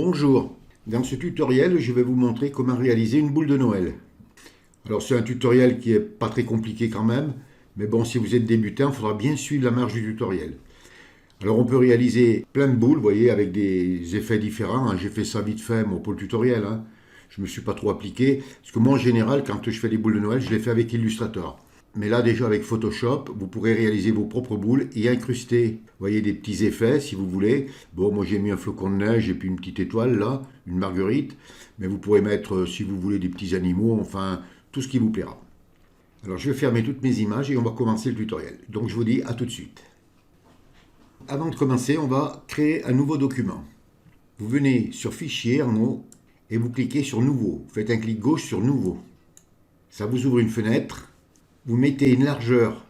Bonjour, dans ce tutoriel je vais vous montrer comment réaliser une boule de Noël. Alors c'est un tutoriel qui est pas très compliqué quand même, mais bon, si vous êtes débutant, il faudra bien suivre la marge du tutoriel. Alors on peut réaliser plein de boules, vous voyez, avec des effets différents, hein. J'ai fait ça vite fait pour le tutoriel, hein. Je ne me suis pas trop appliqué, parce que moi en général quand je fais des boules de Noël, je les fais avec Illustrator. Mais là déjà avec Photoshop, vous pourrez réaliser vos propres boules et incruster, vous voyez, des petits effets si vous voulez. Bon, moi j'ai mis un flocon de neige et puis une petite étoile là, une marguerite. Mais vous pourrez mettre, si vous voulez, des petits animaux, enfin, tout ce qui vous plaira. Alors je vais fermer toutes mes images et on va commencer le tutoriel. Donc je vous dis à tout de suite. Avant de commencer, on va créer un nouveau document. Vous venez sur Fichier en haut et vous cliquez sur Nouveau. Vous faites un clic gauche sur Nouveau. Ça vous ouvre une fenêtre. Vous mettez une largeur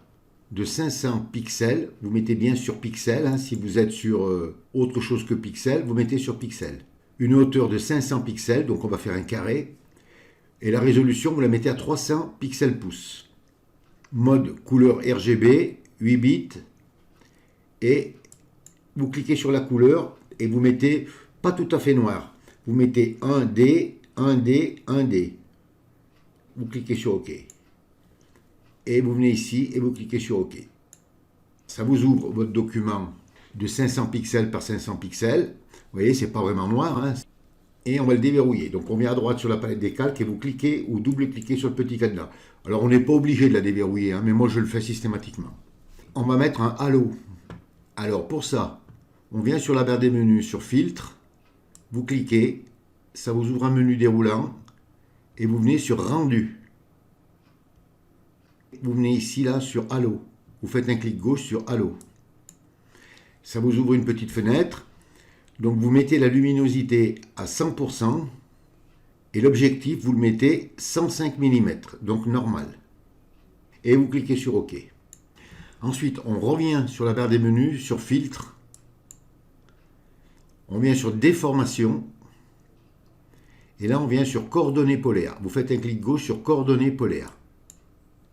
de 500 pixels, vous mettez bien sur pixels, hein, si vous êtes sur autre chose que pixels, vous mettez sur pixels. Une hauteur de 500 pixels, donc on va faire un carré, et la résolution vous la mettez à 300 pixels pouces. Mode couleur RGB, 8 bits, et vous cliquez sur la couleur, et vous mettez pas tout à fait noir, vous mettez 1D, 1D, 1D. Vous cliquez sur OK. Et vous venez ici et vous cliquez sur OK. Ça vous ouvre votre document de 500 pixels par 500 pixels. Vous voyez, c'est pas vraiment noir, hein. Et on va le déverrouiller. Donc on vient à droite sur la palette des calques et vous cliquez ou double-cliquez sur le petit cadenas. Alors on n'est pas obligé de la déverrouiller, hein, mais moi je le fais systématiquement. On va mettre un halo. Alors pour ça, on vient sur la barre des menus, sur Filtre, vous cliquez, ça vous ouvre un menu déroulant et vous venez sur Rendu. Vous venez ici, là, sur Halo. Vous faites un clic gauche sur Halo. Ça vous ouvre une petite fenêtre. Donc, vous mettez la luminosité à 100%. Et l'objectif, vous le mettez 105 mm. Donc, normal. Et vous cliquez sur OK. Ensuite, on revient sur la barre des menus, sur Filtre. On vient sur Déformation. Et là, on vient sur Coordonnées polaires. Vous faites un clic gauche sur Coordonnées polaires.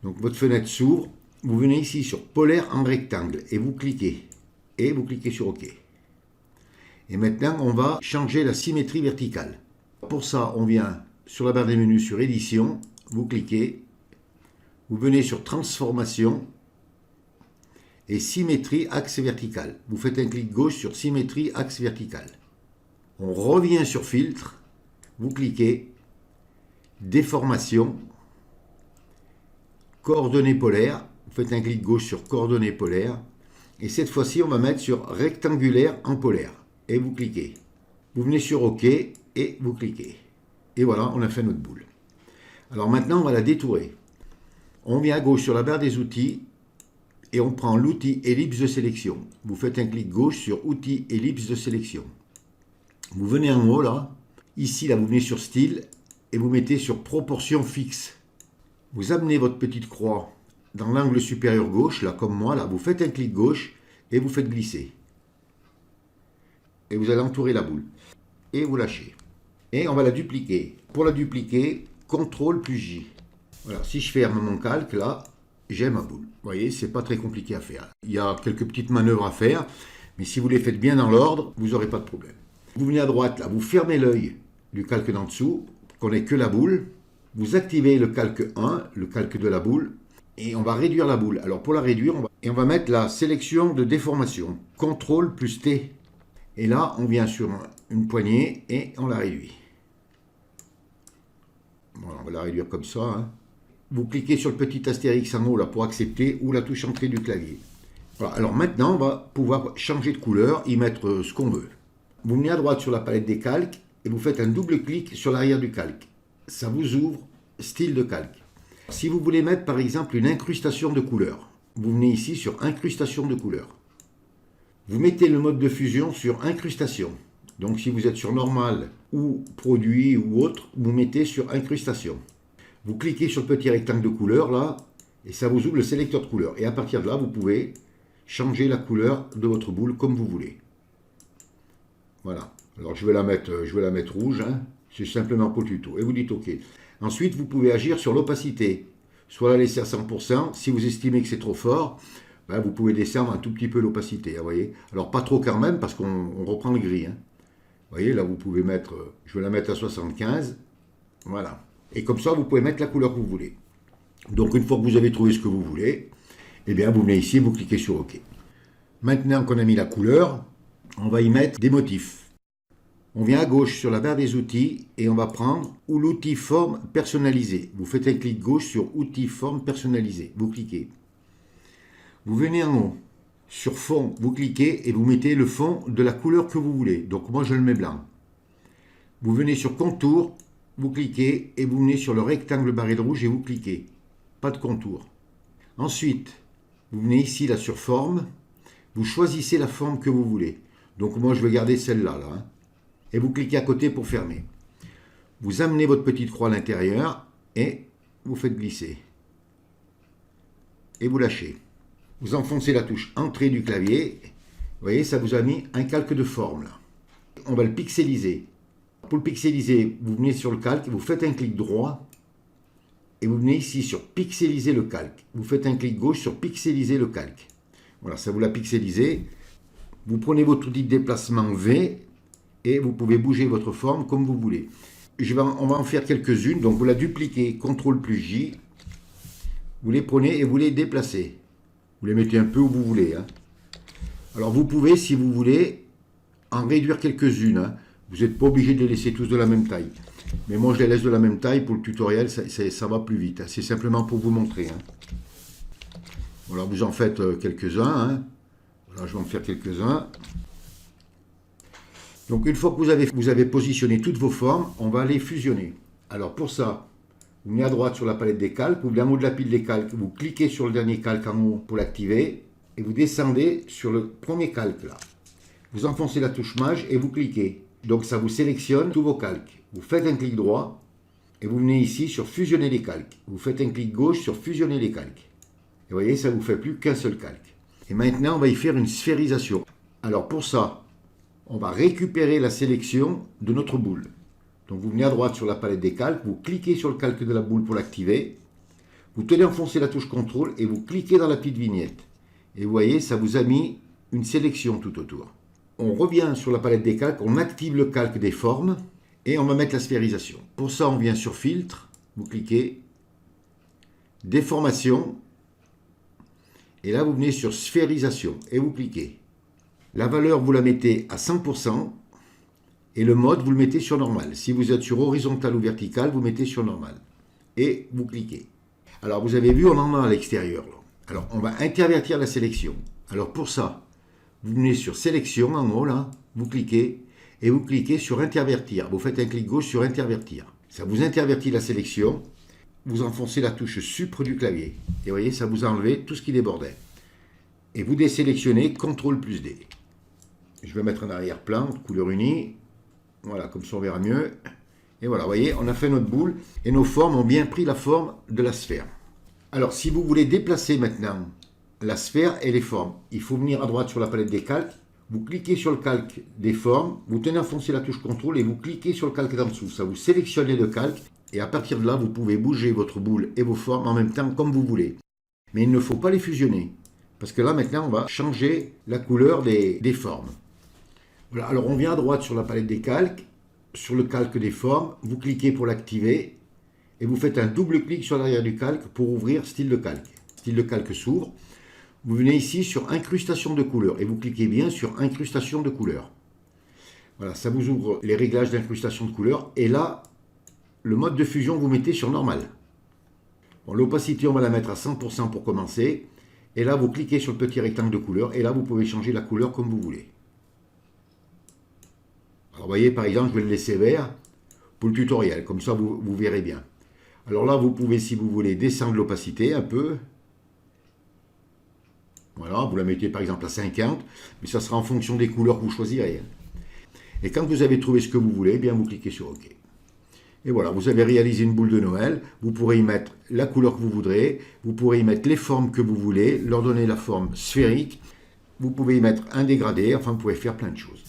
Donc votre fenêtre s'ouvre, vous venez ici sur polaire en rectangle et vous cliquez sur OK. Et maintenant on va changer la symétrie verticale. Pour ça on vient sur la barre des menus sur édition, vous cliquez, vous venez sur transformation et symétrie axe vertical. Vous faites un clic gauche sur symétrie axe vertical. On revient sur filtre, vous cliquez, déformation, coordonnées polaires, vous faites un clic gauche sur coordonnées polaires, et cette fois-ci on va mettre sur rectangulaire en polaire, et vous cliquez. Vous venez sur OK, et vous cliquez. Et voilà, on a fait notre boule. Alors maintenant on va la détourer. On vient à gauche sur la barre des outils, et on prend l'outil ellipse de sélection. Vous faites un clic gauche sur outil ellipse de sélection. Vous venez en haut là, ici là vous venez sur style, et vous mettez sur proportion fixe. Vous amenez votre petite croix dans l'angle supérieur gauche, là comme moi, là, vous faites un clic gauche et vous faites glisser. Et vous allez entourer la boule. Et vous lâchez. Et on va la dupliquer. Pour la dupliquer, CTRL plus J. Voilà, si je ferme mon calque, là, j'ai ma boule. Vous voyez, c'est pas très compliqué à faire. Il y a quelques petites manœuvres à faire, mais si vous les faites bien dans l'ordre, vous n'aurez pas de problème. Vous venez à droite, là, vous fermez l'œil du calque d'en dessous, pour qu'on n'ait que la boule. Vous activez le calque 1, le calque de la boule, et on va réduire la boule. Alors pour la réduire, on va mettre la sélection de déformation. CTRL plus T. Et là, on vient sur une poignée et on la réduit. Voilà, on va la réduire comme ça, hein. Vous cliquez sur le petit astérix en haut là, pour accepter ou la touche entrée du clavier. Voilà, alors maintenant, on va pouvoir changer de couleur, y mettre ce qu'on veut. Vous venez à droite sur la palette des calques et vous faites un double clic sur l'arrière du calque. Ça vous ouvre style de calque. Si vous voulez mettre par exemple une incrustation de couleur, vous venez ici sur incrustation de couleur. Vous mettez le mode de fusion sur incrustation. Donc si vous êtes sur normal ou produit ou autre, vous mettez sur incrustation. Vous cliquez sur le petit rectangle de couleur là et ça vous ouvre le sélecteur de couleur. Et à partir de là, vous pouvez changer la couleur de votre boule comme vous voulez. Voilà. Alors je vais la mettre rouge, hein. C'est simplement pour le tuto. Et vous dites OK. Ensuite, vous pouvez agir sur l'opacité. Soit la laisser à 100%. Si vous estimez que c'est trop fort, ben, vous pouvez descendre un tout petit peu l'opacité. Vous voyez. Alors pas trop quand même, parce qu'on reprend le gris. Hein. voyez, là vous pouvez mettre, je vais la mettre à 75. Voilà. Et comme ça, vous pouvez mettre la couleur que vous voulez. Donc une fois que vous avez trouvé ce que vous voulez, eh bien vous venez ici et vous cliquez sur OK. Maintenant qu'on a mis la couleur, on va y mettre des motifs. On vient à gauche sur la barre des outils et on va prendre l'outil forme personnalisée. Vous faites un clic gauche sur outil forme personnalisée. Vous cliquez. Vous venez en haut. Sur fond, vous cliquez et vous mettez le fond de la couleur que vous voulez. Donc moi je le mets blanc. Vous venez sur contour, vous cliquez et vous venez sur le rectangle barré de rouge et vous cliquez. Pas de contour. Ensuite, vous venez ici là sur forme. Vous choisissez la forme que vous voulez. Donc moi je vais garder celle-là. Là, et vous cliquez à côté pour fermer. Vous amenez votre petite croix à l'intérieur et vous faites glisser. Et vous lâchez. Vous enfoncez la touche entrée du clavier. Vous voyez, ça vous a mis un calque de forme là. On va le pixeliser. Pour le pixeliser, vous venez sur le calque, vous faites un clic droit et vous venez ici sur pixeliser le calque. Vous faites un clic gauche sur pixeliser le calque. Voilà, ça vous l'a pixelisé. Vous prenez votre outil de déplacement V et vous pouvez bouger votre forme comme vous voulez. On va en faire quelques-unes. Donc vous la dupliquez, CTRL plus J. Vous les prenez et vous les déplacez. Vous les mettez un peu où vous voulez. Hein. Alors vous pouvez, si vous voulez, en réduire quelques-unes. Hein. Vous n'êtes pas obligé de les laisser tous de la même taille. Mais moi je les laisse de la même taille pour le tutoriel, ça va plus vite. Hein. C'est simplement pour vous montrer. Hein. Voilà, vous en faites quelques-uns. Hein. Voilà, je vais en faire quelques-uns. Donc une fois que vous avez positionné toutes vos formes, on va les fusionner. Alors pour ça, vous venez à droite sur la palette des calques, vous venez en haut de la pile des calques, vous cliquez sur le dernier calque en haut pour l'activer, et vous descendez sur le premier calque là. Vous enfoncez la touche maj et vous cliquez. Donc ça vous sélectionne tous vos calques. Vous faites un clic droit, et vous venez ici sur fusionner les calques. Vous faites un clic gauche sur fusionner les calques. Et vous voyez, ça ne vous fait plus qu'un seul calque. Et maintenant, on va y faire une sphérisation. Alors pour ça, on va récupérer la sélection de notre boule. Donc vous venez à droite sur la palette des calques, vous cliquez sur le calque de la boule pour l'activer, vous tenez enfoncé la touche CTRL et vous cliquez dans la petite vignette. Et vous voyez, ça vous a mis une sélection tout autour. On revient sur la palette des calques, on active le calque des formes et on va mettre la sphérisation. Pour ça, on vient sur filtre, vous cliquez, déformation, et là vous venez sur sphérisation et vous cliquez. La valeur, vous la mettez à 100%. Et le mode, vous le mettez sur normal. Si vous êtes sur horizontal ou vertical, vous mettez sur normal. Et vous cliquez. Alors, vous avez vu, on en a à l'extérieur. Alors, on va intervertir la sélection. Alors, pour ça, vous venez sur sélection en haut, là, vous cliquez, et vous cliquez sur intervertir. Vous faites un clic gauche sur intervertir. Ça vous intervertit la sélection. Vous enfoncez la touche supre du clavier. Et vous voyez, ça vous a enlevé tout ce qui débordait. Et vous désélectionnez CTRL plus D. Je vais mettre un arrière-plan, couleur unie. Voilà, comme ça on verra mieux. Et voilà, vous voyez, on a fait notre boule et nos formes ont bien pris la forme de la sphère. Alors, si vous voulez déplacer maintenant la sphère et les formes, il faut venir à droite sur la palette des calques. Vous cliquez sur le calque des formes, vous tenez enfoncé la touche CTRL et vous cliquez sur le calque d'en dessous. Ça vous sélectionne les deux calques et à partir de là, vous pouvez bouger votre boule et vos formes en même temps comme vous voulez. Mais il ne faut pas les fusionner parce que là, maintenant, on va changer la couleur des formes. Voilà, alors on vient à droite sur la palette des calques, sur le calque des formes, vous cliquez pour l'activer et vous faites un double clic sur l'arrière du calque pour ouvrir style de calque. Style de calque s'ouvre. Vous venez ici sur incrustation de couleurs et vous cliquez bien sur incrustation de couleurs. Voilà, ça vous ouvre les réglages d'incrustation de couleurs et là, le mode de fusion vous mettez sur normal. Bon, l'opacité on va la mettre à 100% pour commencer et là vous cliquez sur le petit rectangle de couleurs et là vous pouvez changer la couleur comme vous voulez. Alors, vous voyez, par exemple, je vais le laisser vert pour le tutoriel. Comme ça, vous verrez bien. Alors là, vous pouvez, si vous voulez, descendre l'opacité un peu. Voilà, vous la mettez par exemple à 50. Mais ça sera en fonction des couleurs que vous choisirez. Et quand vous avez trouvé ce que vous voulez, eh bien vous cliquez sur OK. Et voilà, vous avez réalisé une boule de Noël. Vous pourrez y mettre la couleur que vous voudrez. Vous pourrez y mettre les formes que vous voulez. Leur donner la forme sphérique. Vous pouvez y mettre un dégradé. Enfin, vous pouvez faire plein de choses.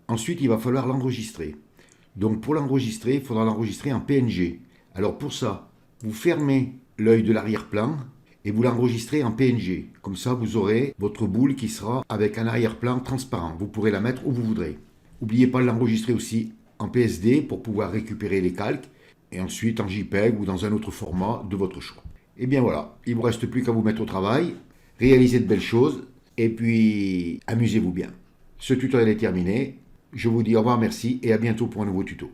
Ensuite, il va falloir l'enregistrer. Donc pour l'enregistrer, il faudra l'enregistrer en PNG. Alors pour ça, vous fermez l'œil de l'arrière-plan et vous l'enregistrez en PNG. Comme ça, vous aurez votre boule qui sera avec un arrière-plan transparent. Vous pourrez la mettre où vous voudrez. N'oubliez pas de l'enregistrer aussi en PSD pour pouvoir récupérer les calques, et ensuite en JPEG ou dans un autre format de votre choix. Et bien voilà, il ne vous reste plus qu'à vous mettre au travail, réaliser de belles choses, et puis amusez-vous bien. Ce tutoriel est terminé, je vous dis au revoir, merci, et à bientôt pour un nouveau tuto.